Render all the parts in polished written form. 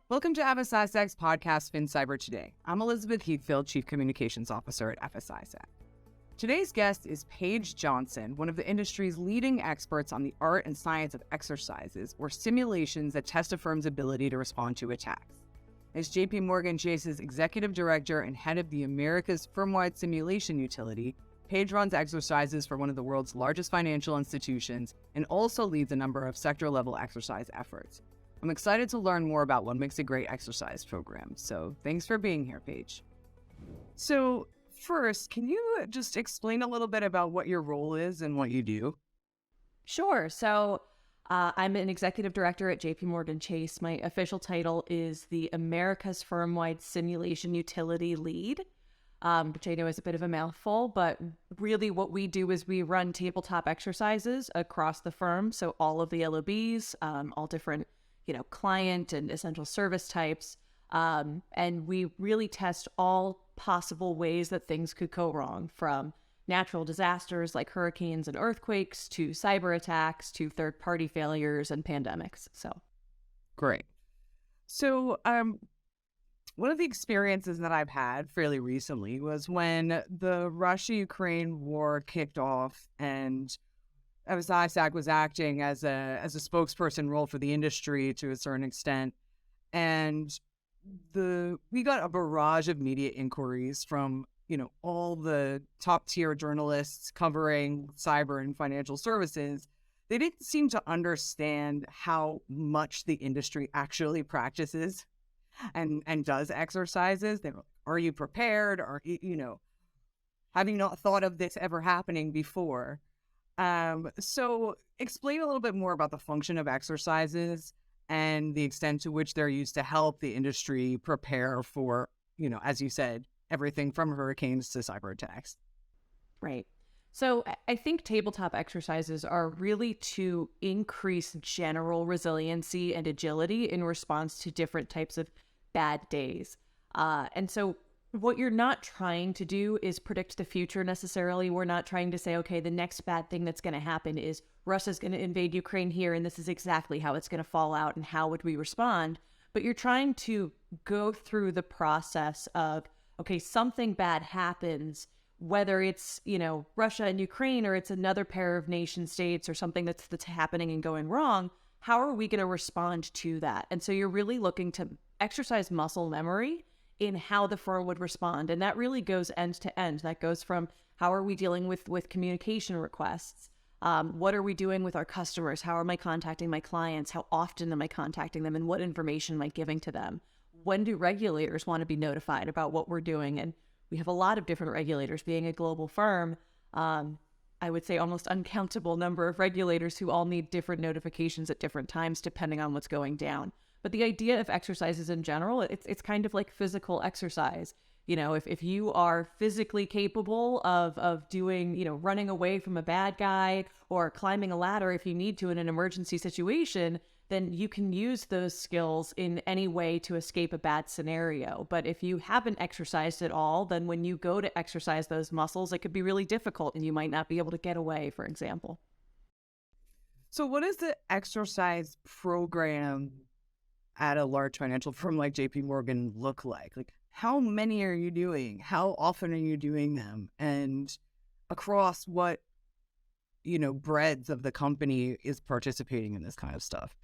Welcome to FS-ISAC's podcast, FinCyber Today. I'm Elizabeth Heathfield, Chief Communications Officer at FS-ISAC. Today's guest is Paige Johnson, one of the industry's leading experts on the art and science of exercises, or simulations that test a firm's ability to respond to attacks. As JP Chase's Executive Director and head of the America's Firmwide simulation utility, Paige runs exercises for one of the world's largest financial institutions and also leads a number of sector-level exercise efforts. I'm excited to learn more about what makes a great exercise program. So thanks for being here, Paige. So first, can you just explain a little bit about what your role is and what you do? Sure. So I'm an executive director at JP Chase. My official title is the America's Firmwide Simulation Utility Lead, which I know is a bit of a mouthful, but really what we do is we run tabletop exercises across the firm. So all of the LOBs, all different client and essential service types. And we really test all possible ways that things could go wrong, from natural disasters like hurricanes and earthquakes to cyber attacks to third-party failures and pandemics. So great. So one of the experiences that I've had fairly recently was when the Russia-Ukraine war kicked off and FS-ISAC was acting as a spokesperson role for the industry to a certain extent. And we got a barrage of media inquiries from, all the top tier journalists covering cyber and financial services. They didn't seem to understand how much the industry actually practices and does exercises. They were like, are you prepared? Or, have you not thought of this ever happening before? So explain a little bit more about the function of exercises and the extent to which they're used to help the industry prepare for, as you said, everything from hurricanes to cyber attacks. Right. So I think tabletop exercises are really to increase general resiliency and agility in response to different types of bad days. And so what you're not trying to do is predict the future necessarily. We're not trying to say, okay, the next bad thing that's going to happen is Russia's going to invade Ukraine here, and this is exactly how it's going to fall out, and how would we respond? But you're trying to go through the process of, okay, something bad happens, whether it's, Russia and Ukraine, or it's another pair of nation states or something that's happening and going wrong. How are we going to respond to that? And so you're really looking to exercise muscle memory in how the firm would respond. And that really goes end to end. That goes from how are we dealing with communication requests? What are we doing with our customers? How am I contacting my clients? How often am I contacting them? And what information am I giving to them? When do regulators want to be notified about what we're doing? And we have a lot of different regulators. Being a global firm, I would say almost uncountable number of regulators who all need different notifications at different times depending on what's going down. But the idea of exercises in general, it's kind of like physical exercise. If you are physically capable of doing, running away from a bad guy or climbing a ladder if you need to in an emergency situation, then you can use those skills in any way to escape a bad scenario. But if you haven't exercised at all, then when you go to exercise those muscles, it could be really difficult and you might not be able to get away, for example. So what is the exercise program at a large financial firm like JP Morgan look like? Like, how many are you doing? How often are you doing them? And across what, breadth of the company is participating in this kind of stuff?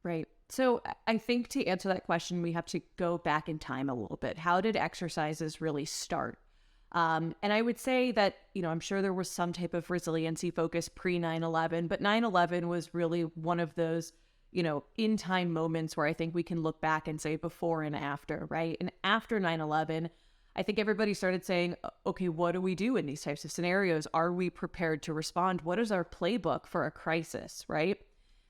Right. So I think to answer that question, we have to go back in time a little bit. How did exercises really start? And I would say that, I'm sure there was some type of resiliency focus pre 9/11, but 9/11 was really one of those in time moments where I think we can look back and say before and after, right? And after 9/11, I think everybody started saying, okay, what do we do in these types of scenarios? Are we prepared to respond? What is our playbook for a crisis, right?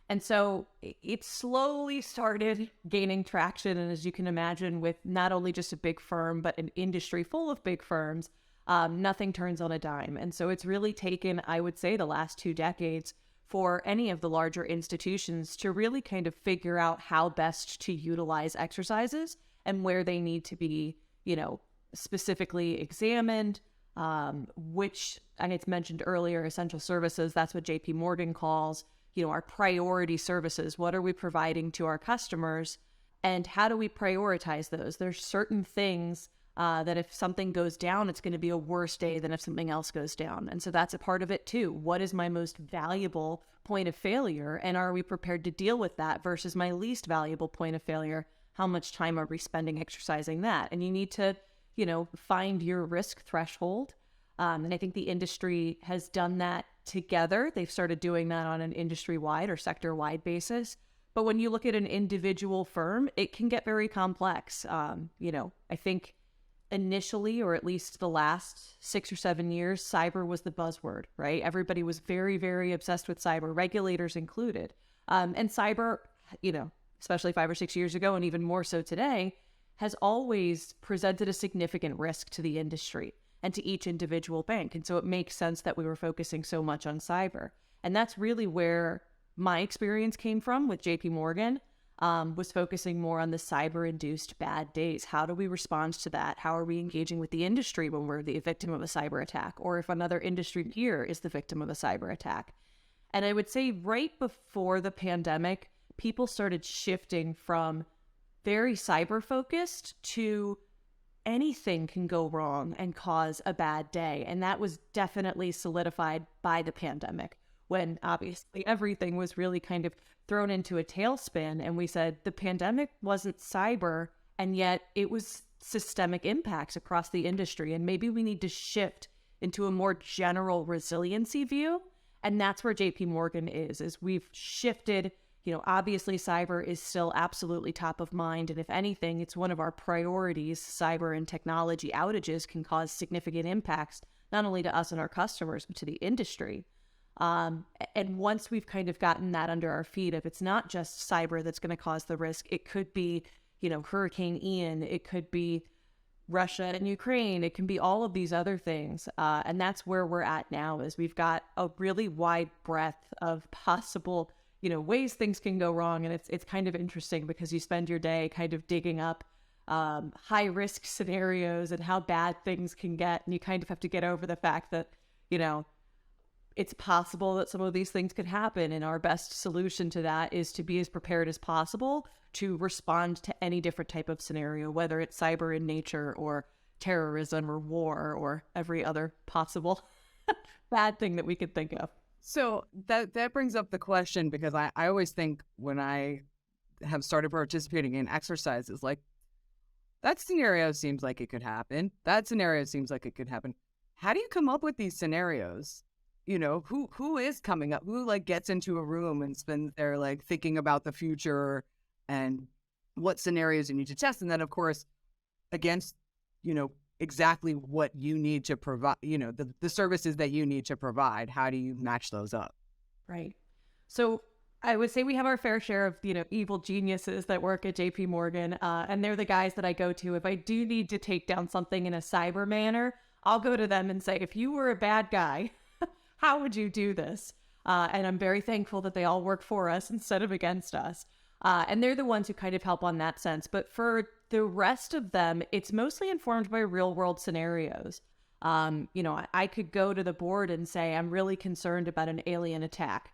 And so it slowly started gaining traction. And as you can imagine, with not only just a big firm, but an industry full of big firms, nothing turns on a dime. And so it's really taken, I would say, the last 2 decades for any of the larger institutions to really kind of figure out how best to utilize exercises and where they need to be, specifically examined, which, and it's mentioned earlier, essential services, that's what JP Morgan calls, our priority services. What are we providing to our customers? And how do we prioritize those? There's certain things that if something goes down, it's going to be a worse day than if something else goes down. And so that's a part of it too. What is my most valuable point of failure? And are we prepared to deal with that versus my least valuable point of failure? How much time are we spending exercising that? And you need to, find your risk threshold. And I think the industry has done that together. They've started doing that on an industry-wide or sector-wide basis. But when you look at an individual firm, it can get very complex. I think initially, or at least the last 6 or 7 years, cyber was the buzzword, right? Everybody was very, very obsessed with cyber, regulators included. And cyber, especially 5 or 6 years ago, and even more so today, has always presented a significant risk to the industry and to each individual bank. And so it makes sense that we were focusing so much on cyber. And that's really where my experience came from with JP Morgan. Was focusing more on the cyber-induced bad days. How do we respond to that? How are we engaging with the industry when we're the victim of a cyber attack, or if another industry peer is the victim of a cyber attack? And I would say right before the pandemic, people started shifting from very cyber-focused to anything can go wrong and cause a bad day. And that was definitely solidified by the pandemic, when obviously everything was really kind of thrown into a tailspin. And we said the pandemic wasn't cyber, and yet it was systemic impacts across the industry. And maybe we need to shift into a more general resiliency view. And that's where JP Morgan is we've shifted. Obviously cyber is still absolutely top of mind. And if anything, it's one of our priorities. Cyber and technology outages can cause significant impacts, not only to us and our customers, but to the industry. And once we've kind of gotten that under our feet, if it's not just cyber that's going to cause the risk, it could be, Hurricane Ian, it could be Russia and Ukraine, it can be all of these other things. And that's where we're at now, is we've got a really wide breadth of possible, ways things can go wrong. And it's kind of interesting because you spend your day kind of digging up high risk scenarios and how bad things can get. And you kind of have to get over the fact that, it's possible that some of these things could happen. And our best solution to that is to be as prepared as possible to respond to any different type of scenario, whether it's cyber in nature or terrorism or war or every other possible bad thing that we could think of. So that brings up the question, because I always think when I have started participating in exercises, like, that scenario seems like it could happen. That scenario seems like it could happen. How do you come up with these scenarios? Who is coming up? Who gets into a room and spends there thinking about the future and what scenarios you need to test? And then, of course, against, exactly what you need to provide, the services that you need to provide. How do you match those up? Right. So I would say we have our fair share of, evil geniuses that work at JP Morgan. And they're the guys that I go to. If I do need to take down something in a cyber manner, I'll go to them and say, if you were a bad guy, how would you do this? And I'm very thankful that they all work for us instead of against us. And they're the ones who kind of help on that sense. But for the rest of them, it's mostly informed by real world scenarios. I could go to the board and say, I'm really concerned about an alien attack.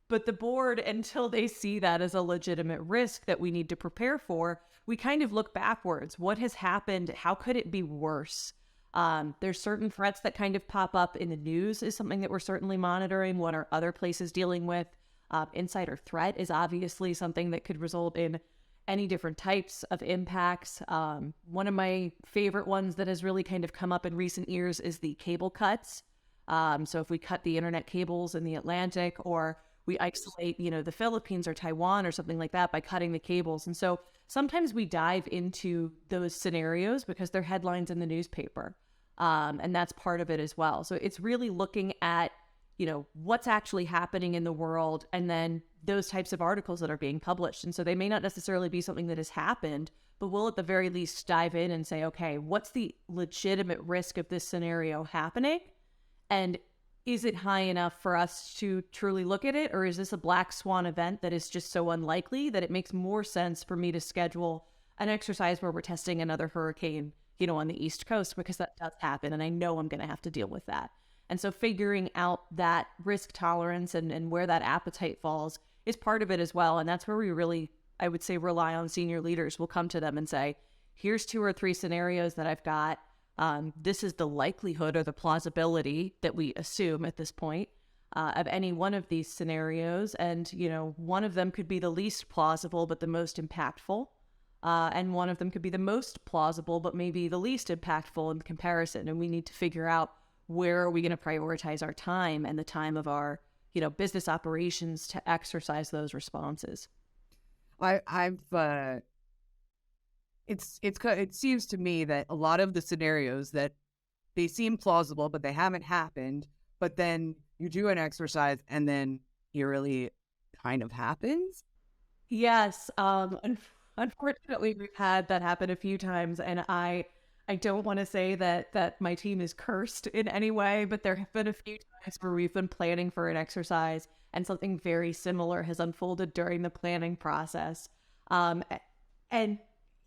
But the board, until they see that as a legitimate risk that we need to prepare for, we kind of look backwards. What has happened? How could it be worse? There's certain threats that kind of pop up in the news is something that we're certainly monitoring. What are other places dealing with? Insider threat is obviously something that could result in any different types of impacts. One of my favorite ones that has really kind of come up in recent years is the cable cuts. So if we cut the internet cables in the Atlantic, or we isolate, the Philippines or Taiwan or something like that by cutting the cables. And so sometimes we dive into those scenarios because they're headlines in the newspaper. And that's part of it as well. So it's really looking at, what's actually happening in the world, and then those types of articles that are being published. And so they may not necessarily be something that has happened, but we'll at the very least dive in and say, okay, what's the legitimate risk of this scenario happening? And is it high enough for us to truly look at it? Or is this a black swan event that is just so unlikely that it makes more sense for me to schedule an exercise where we're testing another hurricane, on the East Coast, because that does happen. And I know I'm going to have to deal with that. And so figuring out that risk tolerance and where that appetite falls is part of it as well. And that's where we really I would say, rely on senior leaders. We'll come to them and say, here's 2 or 3 scenarios that I've got. This is the likelihood or the plausibility that we assume at this point of any one of these scenarios. And, one of them could be the least plausible, but the most impactful. And one of them could be the most plausible, but maybe the least impactful in comparison. And we need to figure out where are we going to prioritize our time and the time of our, business operations to exercise those responses. It seems to me that a lot of the scenarios that they seem plausible, but they haven't happened, but then you do an exercise and then eerily kind of happens. Yes. Unfortunately, we've had that happen a few times, and I don't want to say that my team is cursed in any way, but there have been a few times where we've been planning for an exercise and something very similar has unfolded during the planning process. And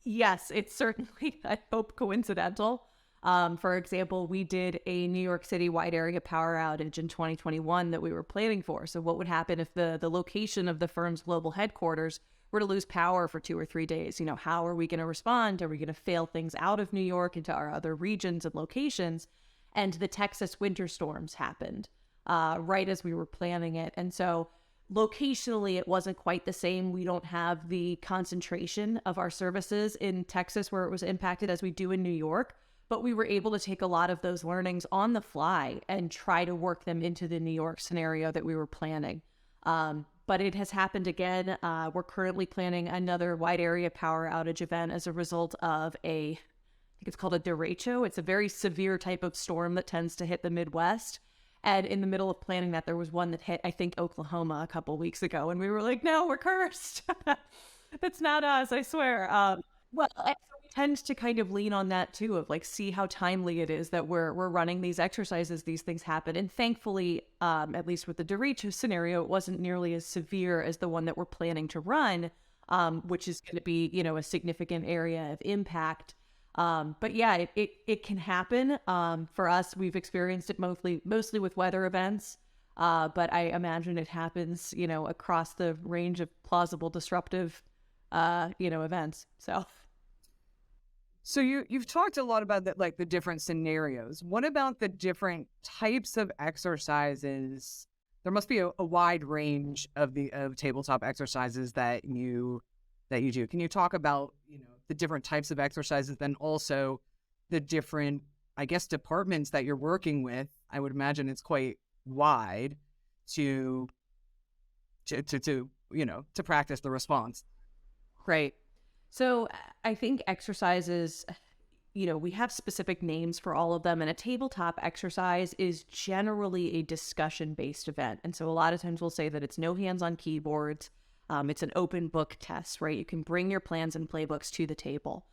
yes, it's certainly, I hope, coincidental. For example, we did a New York City wide area power outage in 2021 that we were planning for. So what would happen if the location of the firm's global headquarters were to lose power for 2 or 3 days? How are we going to respond? Are we going to fail things out of New York into our other regions and locations? And the Texas winter storms happened right as we were planning it. And so locationally, it wasn't quite the same. We don't have the concentration of our services in Texas where it was impacted as we do in New York. But we were able to take a lot of those learnings on the fly and try to work them into the New York scenario that we were planning. But it has happened again. We're currently planning another wide area power outage event as a result of I think it's called a derecho. It's a very severe type of storm that tends to hit the Midwest. And in the middle of planning that, there was one that hit, I think, Oklahoma a couple weeks ago. And we were like, no, we're cursed. That's not us, I swear. Well, we tend to kind of lean on that too, of see how timely it is that we're running these exercises, these things happen. And thankfully, at least with the derecho scenario, it wasn't nearly as severe as the one that we're planning to run, which is going to be, a significant area of impact. But yeah, it can happen. For us, we've experienced it mostly with weather events. But I imagine it happens, across the range of plausible disruptive, events. So you've talked a lot about that, the different scenarios. What about the different types of exercises? There must be a wide range of tabletop exercises that you do. Can you talk about, the different types of exercises, then also the different, I guess, departments that you're working with? I would imagine it's quite wide to practice the response. Right. So I think exercises, we have specific names for all of them, and a tabletop exercise is generally a discussion-based event. And so a lot of times we'll say that it's no hands on keyboards. It's an open book test, right? You can bring your plans and playbooks to the table.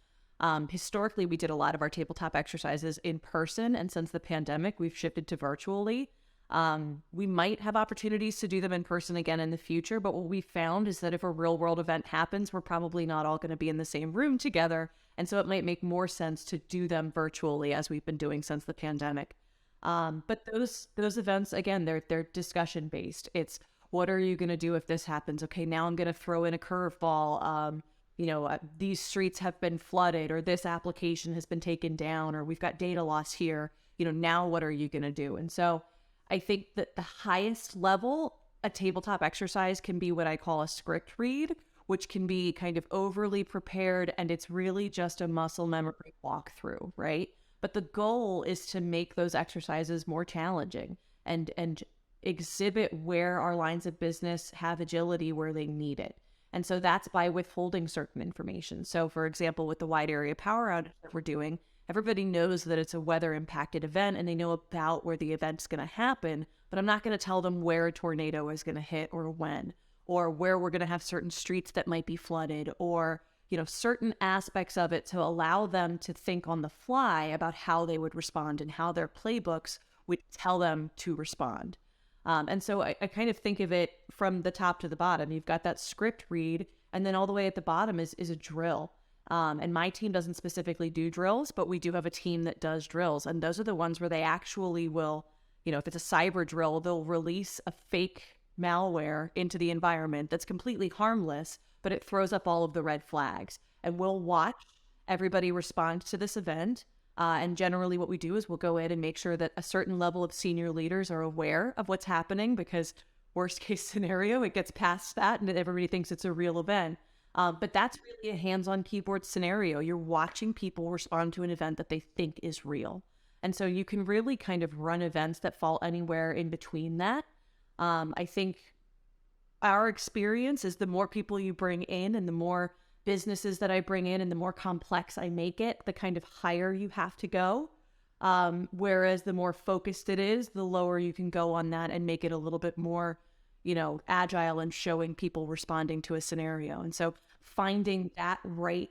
Historically, we did a lot of our tabletop exercises in person, and since the pandemic, we've shifted to virtually. We might have opportunities to do them in person again in the future, but what we found is that if a real world event happens, we're probably not all going to be in the same room together. And so it might make more sense to do them virtually, as we've been doing since the pandemic. But those events, again, they're discussion based. It's, what are you going to do if this happens? Okay, now I'm going to throw in a curveball. These streets have been flooded, or this application has been taken down, or we've got data loss here. Now what are you going to do? And so I think that the highest level, a tabletop exercise can be what I call a script read, which can be kind of overly prepared, and it's really just a muscle memory walkthrough, right? But the goal is to make those exercises more challenging and exhibit where our lines of business have agility where they need it. And so that's by withholding certain information. So for example, with the wide area power outage that we're doing, everybody knows that it's a weather impacted event and they know about where the event's going to happen, but I'm not going to tell them where a tornado is going to hit or when, or where we're going to have certain streets that might be flooded, or, certain aspects of it to allow them to think on the fly about how they would respond and how their playbooks would tell them to respond. And so I kind of think of it from the top to the bottom. You've got that script read, and then all the way at the bottom is a drill. And my team doesn't specifically do drills, but we do have a team that does drills. And those are the ones where they actually will, if it's a cyber drill, they'll release a fake malware into the environment that's completely harmless, but it throws up all of the red flags. And we'll watch everybody respond to this event. And generally what we do is we'll go in and make sure that a certain level of senior leaders are aware of what's happening, because worst case scenario, it gets past that and everybody thinks it's a real event. But that's really a hands-on keyboard scenario. You're watching people respond to an event that they think is real. And so you can really kind of run events that fall anywhere in between that. I think our experience is the more people you bring in and the more businesses that I bring in and the more complex I make it, the kind of higher you have to go. Whereas the more focused it is, the lower you can go on that and make it a little bit more, agile and showing people responding to a scenario. And so finding that right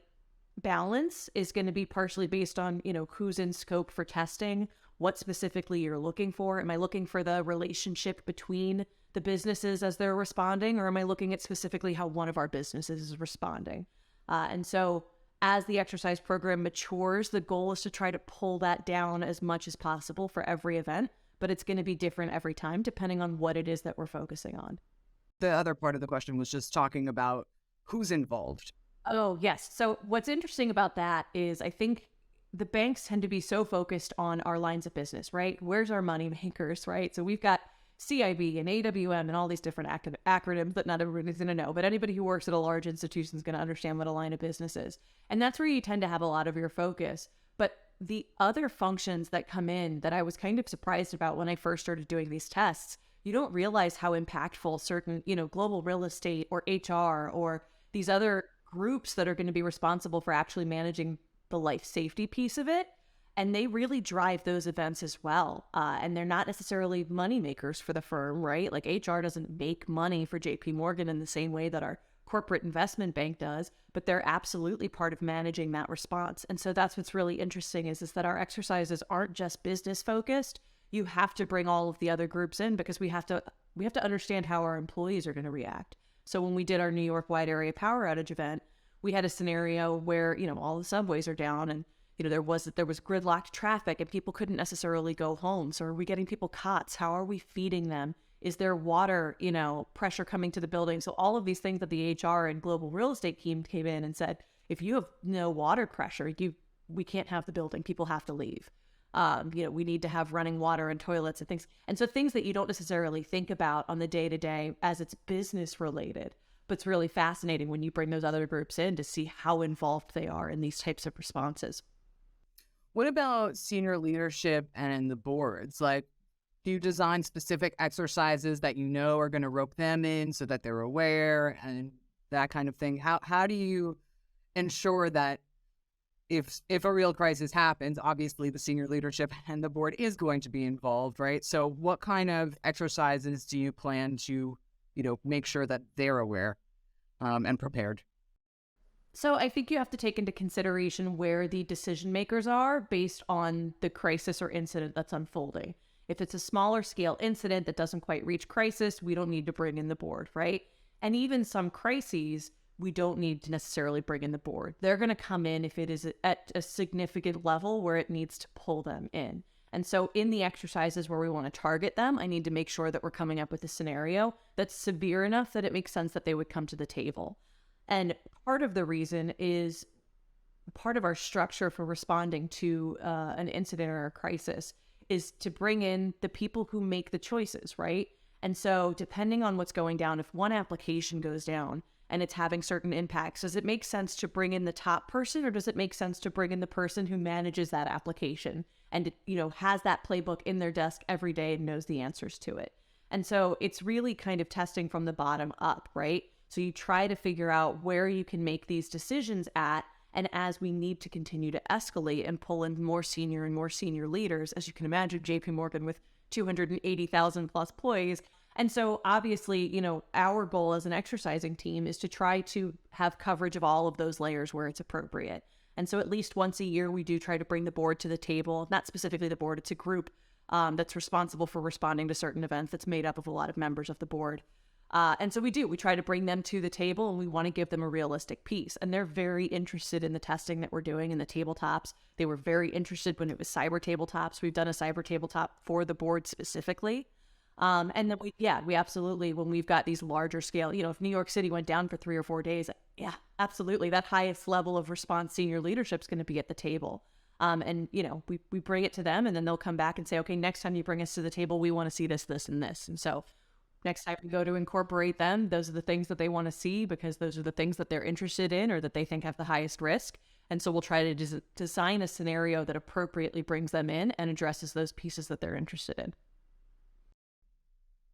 balance is going to be partially based on, who's in scope for testing, what specifically you're looking for. Am I looking for the relationship between the businesses as they're responding, or am I looking at specifically how one of our businesses is responding? And so as the exercise program matures, the goal is to try to pull that down as much as possible for every event, but it's going to be different every time depending on what it is that we're focusing on. The other part of the question was just talking about who's involved. Oh, yes. So what's interesting about that is I think the banks tend to be so focused on our lines of business, right? Where's our money makers, right? So we've got CIB and AWM and all these different acronyms that not everybody's going to know, but anybody who works at a large institution is going to understand what a line of business is. And that's where you tend to have a lot of your focus. But the other functions that come in that I was kind of surprised about when I first started doing these tests, you don't realize how impactful certain, global real estate or HR or these other groups that are going to be responsible for actually managing the life safety piece of it. And they really drive those events as well. And they're not necessarily money makers for the firm, right? Like HR doesn't make money for JP Morgan in the same way that our corporate investment bank does, but they're absolutely part of managing that response. And so that's what's really interesting is that our exercises aren't just business focused. You have to bring all of the other groups in because we have to understand how our employees are going to react. So when we did our New York wide area power outage event, we had a scenario where, all the subways are down and there was gridlocked traffic and people couldn't necessarily go home. So are we getting people cots? How are we feeding them? Is there water, pressure coming to the building? So all of these things that the HR and global real estate team came in and said, if you have no water pressure, we can't have the building. People have to leave. We need to have running water and toilets and things. And so things that you don't necessarily think about on the day-to-day as it's business related, but it's really fascinating when you bring those other groups in to see how involved they are in these types of responses. What about senior leadership and the boards? Like, do you design specific exercises that are going to rope them in so that they're aware and that kind of thing? How do you ensure that if a real crisis happens, obviously the senior leadership and the board is going to be involved, right? So what kind of exercises do you plan to, make sure that they're aware and prepared? So I think you have to take into consideration where the decision makers are based on the crisis or incident that's unfolding. If it's a smaller scale incident that doesn't quite reach crisis, we don't need to bring in the board, right? And even some crises, we don't need to necessarily bring in the board. They're going to come in if it is at a significant level where it needs to pull them in. And so in the exercises where we want to target them, I need to make sure that we're coming up with a scenario that's severe enough that it makes sense that they would come to the table. And part of the reason is part of our structure for responding to an incident or a crisis is to bring in the people who make the choices, right? And so depending on what's going down, if one application goes down and it's having certain impacts, does it make sense to bring in the top person or does it make sense to bring in the person who manages that application and, has that playbook in their desk every day and knows the answers to it? And so it's really kind of testing from the bottom up, right? So you try to figure out where you can make these decisions at. And as we need to continue to escalate and pull in more senior and more senior leaders, as you can imagine, JP Morgan with 280,000 plus employees. And so obviously, our goal as an exercising team is to try to have coverage of all of those layers where it's appropriate. And so at least once a year, we do try to bring the board to the table, not specifically the board, it's a group that's responsible for responding to certain events that's made up of a lot of members of the board. And so we try to bring them to the table and we want to give them a realistic piece. And they're very interested in the testing that we're doing in the tabletops. They were very interested when it was cyber tabletops. We've done a cyber tabletop for the board specifically. And then we absolutely, when we've got these larger scale, if New York City went down for 3 or 4 days, yeah, absolutely. That highest level of response senior leadership is going to be at the table. And we bring it to them, and then they'll come back and say, okay, next time you bring us to the table, we want to see this, this, and this. And so next time we go to incorporate them, those are the things that they want to see, because those are the things that they're interested in or that they think have the highest risk. And so we'll try to design a scenario that appropriately brings them in and addresses those pieces that they're interested in.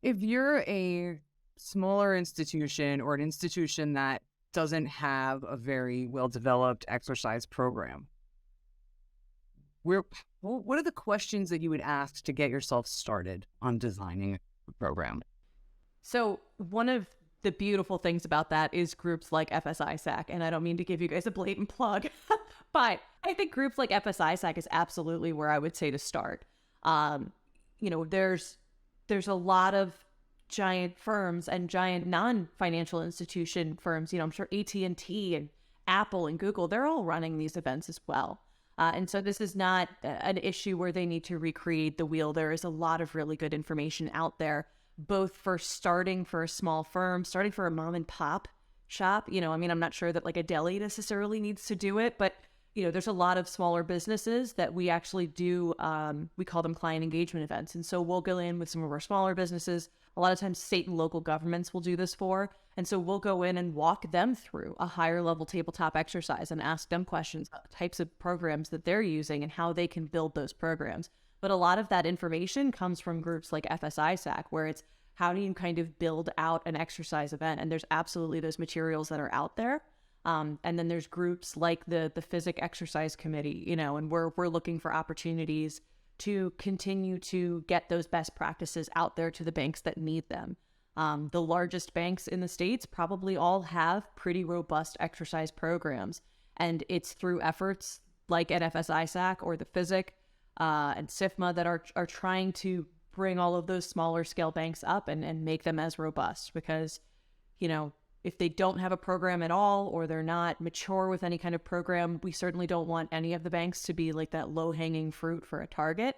If you're a smaller institution or an institution that doesn't have a very well-developed exercise program, what are the questions that you would ask to get yourself started on designing a program? So one of the beautiful things about that is groups like FS-ISAC, and I don't mean to give you guys a blatant plug, but I think groups like FS-ISAC is absolutely where I would say to start. There's a lot of giant firms and giant non-financial institution firms. I'm sure AT&T and Apple and Google, they're all running these events as well. And so this is not an issue where they need to recreate the wheel. There is a lot of really good information out there, both for starting for a small firm, starting for a mom and pop shop. I'm not sure that like a deli necessarily needs to do it, but there's a lot of smaller businesses that we actually do, we call them client engagement events. And so we'll go in with some of our smaller businesses. A lot of times state and local governments will do this for. And so we'll go in and walk them through a higher level tabletop exercise and ask them questions about the types of programs that they're using and how they can build those programs. But a lot of that information comes from groups like FS-ISAC, where it's how do you kind of build out an exercise event? And there's absolutely those materials that are out there. And then there's groups like the FS-ISAC Exercise Committee, and we're looking for opportunities to continue to get those best practices out there to the banks that need them. The largest banks in the States probably all have pretty robust exercise programs. And it's through efforts like at FS-ISAC or the FS-ISAC and SIFMA that are trying to bring all of those smaller scale banks up and make them as robust, because, if they don't have a program at all, or they're not mature with any kind of program, we certainly don't want any of the banks to be like that low-hanging fruit for a target.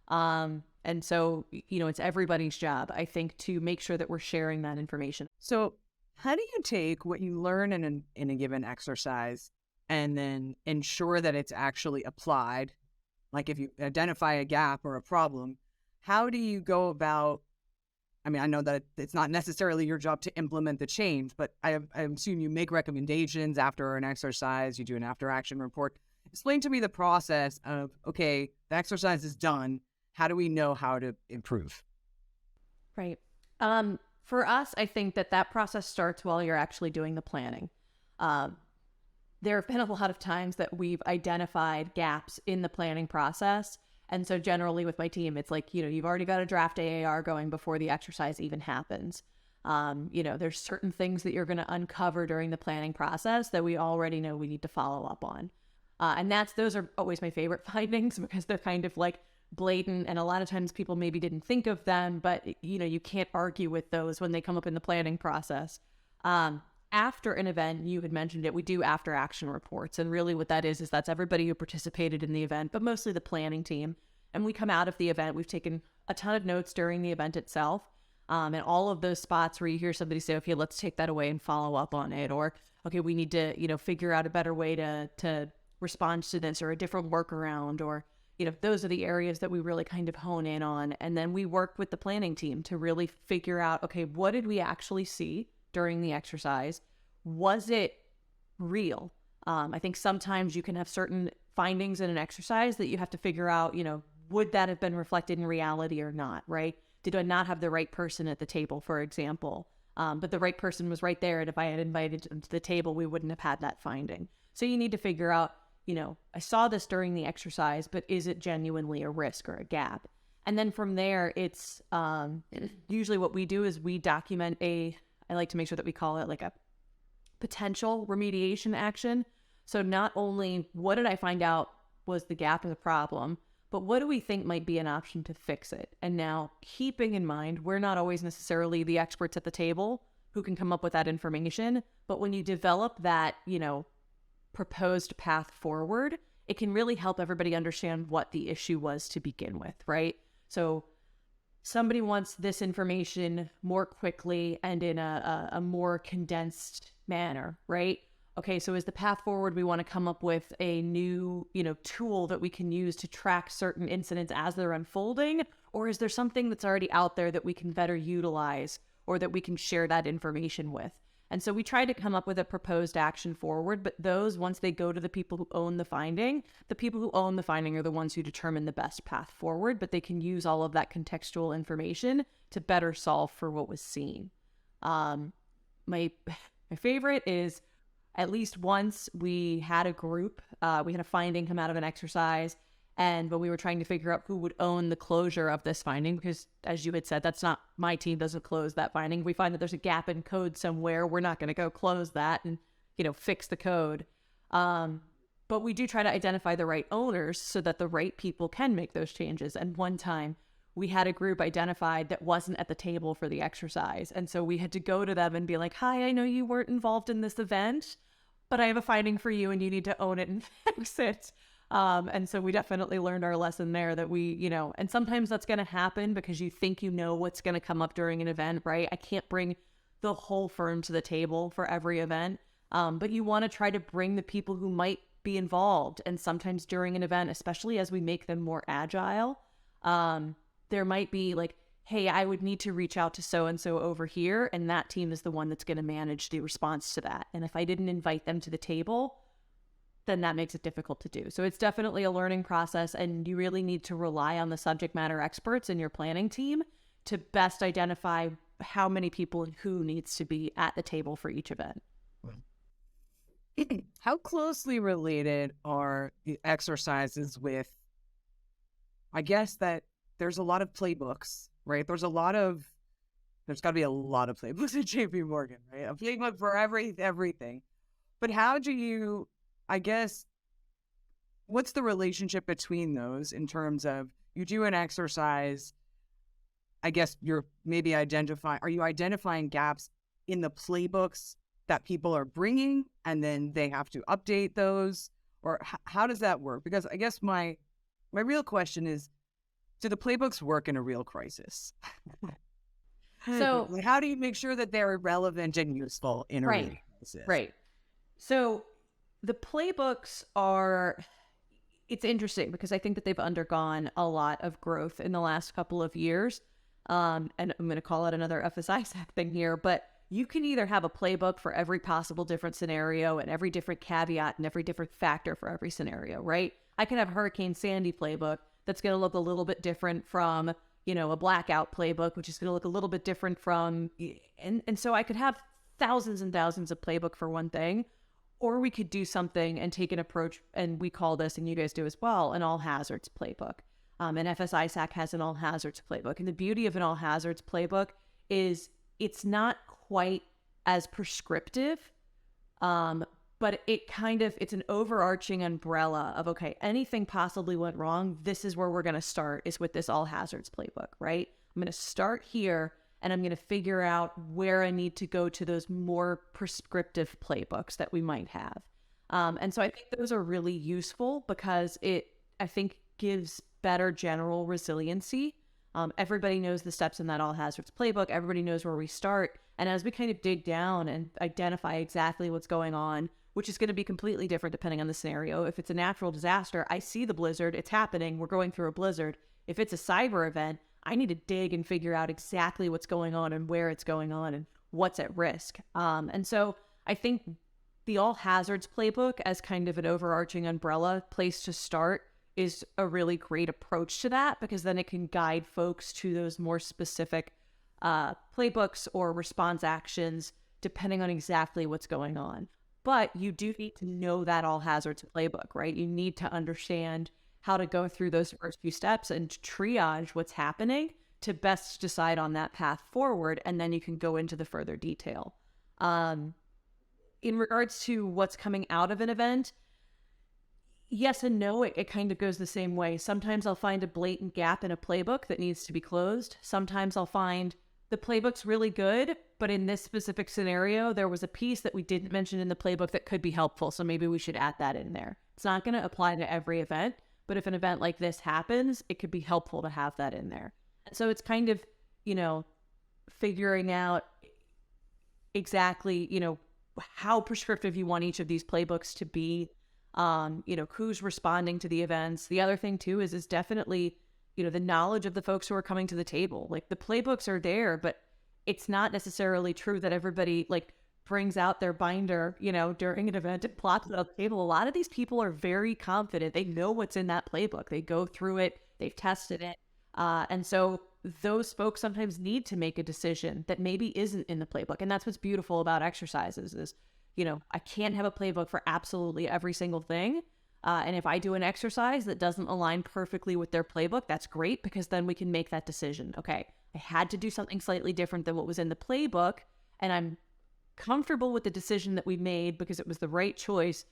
And so, it's everybody's job, I think, to make sure that we're sharing that information. So how do you take what you learn in a given exercise and then ensure that it's actually applied? Like if you identify a gap or a problem, how do you go about, I know that it's not necessarily your job to implement the change, but I assume you make recommendations after an exercise, you do an after-action report. Explain to me the process of, okay, the exercise is done. How do we know how to improve? Right. For us, I think that process starts while you're actually doing the planning. There have been a lot of times that we've identified gaps in the planning process. And so generally with my team, it's like, you've already got a draft AAR going before the exercise even happens. There's certain things that you're going to uncover during the planning process that we already know we need to follow up on. And those are always my favorite findings, because they're kind of like blatant. And a lot of times people maybe didn't think of them, but you can't argue with those when they come up in the planning process. After an event, you had mentioned it, we do after action reports. And really what that is that's everybody who participated in the event, but mostly the planning team. And we come out of the event, we've taken a ton of notes during the event itself. And all of those spots where you hear somebody say, okay, let's take that away and follow up on it. Or, okay, we need to, figure out a better way to respond to this, or a different workaround, or, those are the areas that we really kind of hone in on. And then we work with the planning team to really figure out, okay, what did we actually see during the exercise? Was it real? I think sometimes you can have certain findings in an exercise that you have to figure out, would that have been reflected in reality or not, right? Did I not have the right person at the table, for example? But the right person was right there, and if I had invited them to the table, we wouldn't have had that finding. So you need to figure out, I saw this during the exercise, but is it genuinely a risk or a gap? And then from there, it's usually what we do is we document I like to make sure that we call it like a potential remediation action. So not only what did I find out was the gap or the problem, but what do we think might be an option to fix it? And now, keeping in mind, we're not always necessarily the experts at the table who can come up with that information. But when you develop that, proposed path forward, it can really help everybody understand what the issue was to begin with, right? So somebody wants this information more quickly and in a more condensed manner, right? Okay, so is the path forward, we want to come up with a new, tool that we can use to track certain incidents as they're unfolding? Or is there something that's already out there that we can better utilize or that we can share that information with? And so we try to come up with a proposed action forward, but those, once they go to the people who own the finding are the ones who determine the best path forward, but they can use all of that contextual information to better solve for what was seen. My favorite is, at least once we had a group, we had a finding come out of an exercise, and when we were trying to figure out who would own the closure of this finding, because as you had said, that's not, my team doesn't close that finding. We find that there's a gap in code somewhere. We're not going to go close that and, fix the code. But we do try to identify the right owners so that the right people can make those changes. And one time we had a group identified that wasn't at the table for the exercise. And so we had to go to them and be like, hi, I know you weren't involved in this event, but I have a finding for you and you need to own it and fix it. And so we definitely learned our lesson there that we, and sometimes that's going to happen because you think what's going to come up during an event, right? I can't bring the whole firm to the table for every event, but you want to try to bring the people who might be involved. And sometimes during an event, especially as we make them more agile, there might be like, hey, I would need to reach out to so-and-so over here, and that team is the one that's going to manage the response to that. And if I didn't invite them to the table, then that makes it difficult to do. So it's definitely a learning process, and you really need to rely on the subject matter experts in your planning team to best identify how many people and who needs to be at the table for each event. How closely related are the exercises with, I guess that there's a lot of playbooks, right? There's got to be a lot of playbooks at JP Morgan, right? A playbook for everything. But how do you, I guess, what's the relationship between those in terms of you do an exercise, I guess are you identifying gaps in the playbooks that people are bringing and then they have to update those? Or how does that work? Because I guess my real question is, do the playbooks work in a real crisis? So how do you make sure that they're relevant and useful in a real crisis? Right. So the playbooks it's interesting because I think that they've undergone a lot of growth in the last couple of years. And I'm going to call it another FS-ISAC thing here, but you can either have a playbook for every possible different scenario and every different caveat and every different factor for every scenario, right? I can have Hurricane Sandy playbook that's going to look a little bit different from, a blackout playbook, which is going to look a little bit different from, and so I could have thousands and thousands of playbook for one thing, or we could do something and take an approach, and we call this, and you guys do as well, an all hazards playbook. And FS-ISAC has an all hazards playbook. And the beauty of an all hazards playbook is it's not quite as prescriptive, but it's an overarching umbrella of, okay, anything possibly went wrong, this is where we're going to start, is with this all hazards playbook, right? I'm going to start here, and I'm going to figure out where I need to go to those more prescriptive playbooks that we might have. And so I think those are really useful because I think, gives better general resiliency. Everybody knows the steps in that all hazards playbook. Everybody knows where we start. And as we kind of dig down and identify exactly what's going on, which is going to be completely different depending on the scenario. If it's a natural disaster, I see the blizzard, it's happening, we're going through a blizzard. If it's a cyber event, I need to dig and figure out exactly what's going on and where it's going on and what's at risk. And so I think the all hazards playbook as kind of an overarching umbrella place to start is a really great approach to that, because then it can guide folks to those more specific playbooks or response actions depending on exactly what's going on. But you do need to know that all hazards playbook, right? You need to understand how to go through those first few steps and triage what's happening to best decide on that path forward, and then you can go into the further detail. In regards to what's coming out of an event, yes and no, it kind of goes the same way. Sometimes I'll find a blatant gap in a playbook that needs to be closed. Sometimes I'll find the playbook's really good, but in this specific scenario, there was a piece that we didn't mention in the playbook that could be helpful, so maybe we should add that in there. It's not going to apply to every event, but if an event like this happens, it could be helpful to have that in there. And so it's kind of, figuring out exactly, how prescriptive you want each of these playbooks to be, who's responding to the events. The other thing too is definitely, the knowledge of the folks who are coming to the table. Like the playbooks are there, but it's not necessarily true that everybody like brings out their binder, during an event and plots it on the table. A lot of these people are very confident. They know what's in that playbook. They go through it. They've tested it. And so those folks sometimes need to make a decision that maybe isn't in the playbook. And that's what's beautiful about exercises is, I can't have a playbook for absolutely every single thing. And if I do an exercise that doesn't align perfectly with their playbook, that's great because then we can make that decision. Okay, I had to do something slightly different than what was in the playbook, and I'm comfortable with the decision that we made because it was the right choice.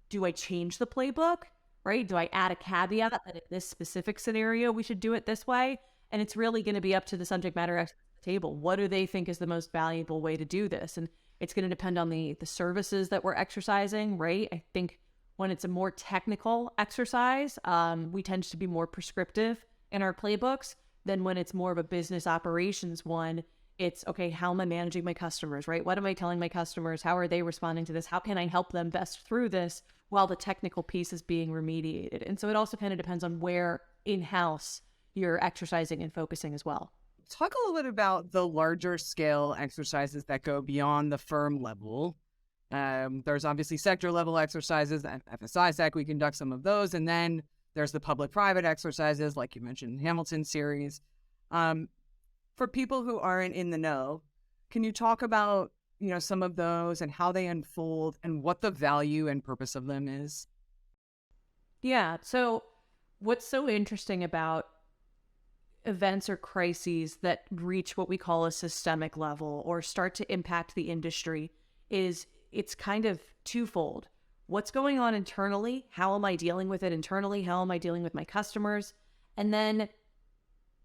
Do I change the playbook, right? Do I add a caveat that in this specific scenario, we should do it this way? And it's really going to be up to the subject matter expert at the table. What do they think is the most valuable way to do this? And it's going to depend on the services that we're exercising, right? I think when it's a more technical exercise, we tend to be more prescriptive in our playbooks than when it's more of a business operations one. It's, okay, how am I managing my customers, right? What am I telling my customers? How are they responding to this? How can I help them best through this while the technical piece is being remediated? And so it also kind of depends on where in-house you're exercising and focusing as well. Talk a little bit about the larger scale exercises that go beyond the firm level. There's obviously sector level exercises. At FS-ISAC, we conduct some of those. And then there's the public-private exercises, like you mentioned, Hamilton series. For people who aren't in the know, can you talk about, some of those and how they unfold and what the value and purpose of them is? Yeah. So what's so interesting about events or crises that reach what we call a systemic level or start to impact the industry is it's kind of twofold. What's going on internally? How am I dealing with it internally? How am I dealing with my customers? And then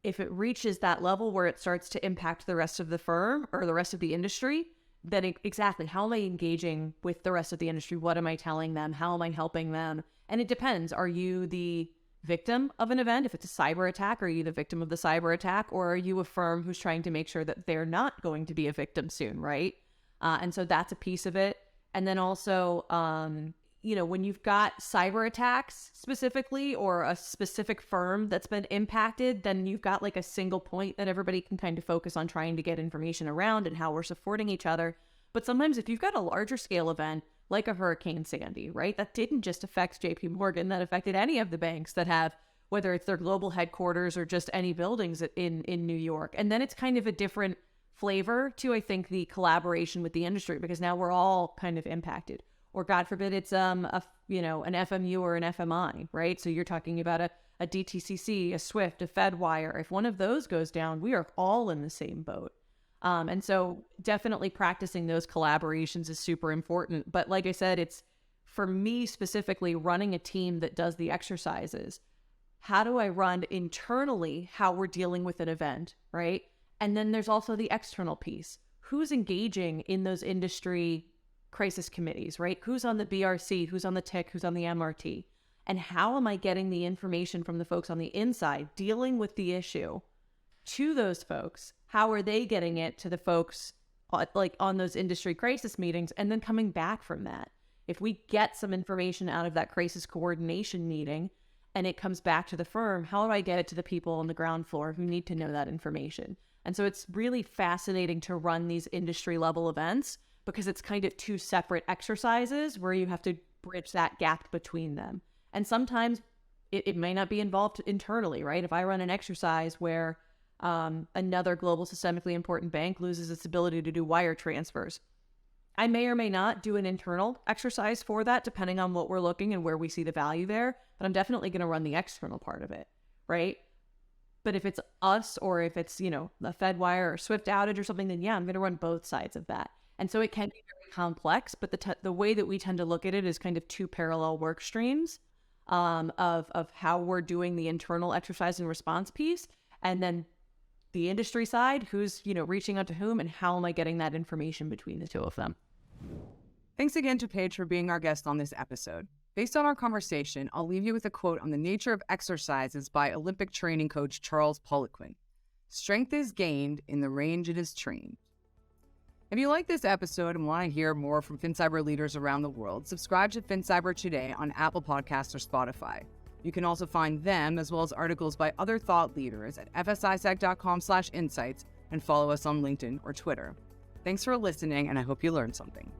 if it reaches that level where it starts to impact the rest of the firm or the rest of the industry, then exactly how am I engaging with the rest of the industry? What am I telling them? How am I helping them? And it depends. Are you the victim of an event? If it's a cyber attack, are you the victim of the cyber attack? Or are you a firm who's trying to make sure that they're not going to be a victim soon, right? And so that's a piece of it. And then also, when you've got cyber attacks specifically or a specific firm that's been impacted, then you've got like a single point that everybody can kind of focus on trying to get information around and how we're supporting each other. But sometimes if you've got a larger scale event, like a Hurricane Sandy, right? That didn't just affect JP Morgan, that affected any of the banks that have, whether it's their global headquarters or just any buildings in New York. And then it's kind of a different flavor to, I think, the collaboration with the industry, because now we're all kind of impacted. Or God forbid it's an FMU or an FMI, right? So you're talking about a DTCC, a SWIFT, a FedWire. If one of those goes down, we are all in the same boat. And so definitely practicing those collaborations is super important. But like I said, it's for me specifically running a team that does the exercises. How do I run internally how we're dealing with an event, right? And then there's also the external piece. Who's engaging in those industry crisis committees, right? Who's on the BRC, who's on the TIC, who's on the MRT? And how am I getting the information from the folks on the inside dealing with the issue to those folks? How are they getting it to the folks like on those industry crisis meetings and then coming back from that? If we get some information out of that crisis coordination meeting and it comes back to the firm, how do I get it to the people on the ground floor who need to know that information? And so it's really fascinating to run these industry level events because it's kind of two separate exercises where you have to bridge that gap between them. And sometimes it may not be involved internally, right? If I run an exercise where another global systemically important bank loses its ability to do wire transfers, I may or may not do an internal exercise for that, depending on what we're looking and where we see the value there. But I'm definitely going to run the external part of it, right? But if it's us or if it's, the FedWire or SWIFT outage or something, then yeah, I'm going to run both sides of that. And so it can be very complex, but the way that we tend to look at it is kind of two parallel work streams of how we're doing the internal exercise and response piece. And then the industry side, who's, reaching out to whom and how am I getting that information between the two of them? Thanks again to Paige for being our guest on this episode. Based on our conversation, I'll leave you with a quote on the nature of exercises by Olympic training coach Charles Poliquin. Strength is gained in the range it is trained. If you like this episode and want to hear more from FinCyber leaders around the world, subscribe to FinCyber today on Apple Podcasts or Spotify. You can also find them, as well as articles by other thought leaders, at fsisac.com/insights and follow us on LinkedIn or Twitter. Thanks for listening, and I hope you learned something.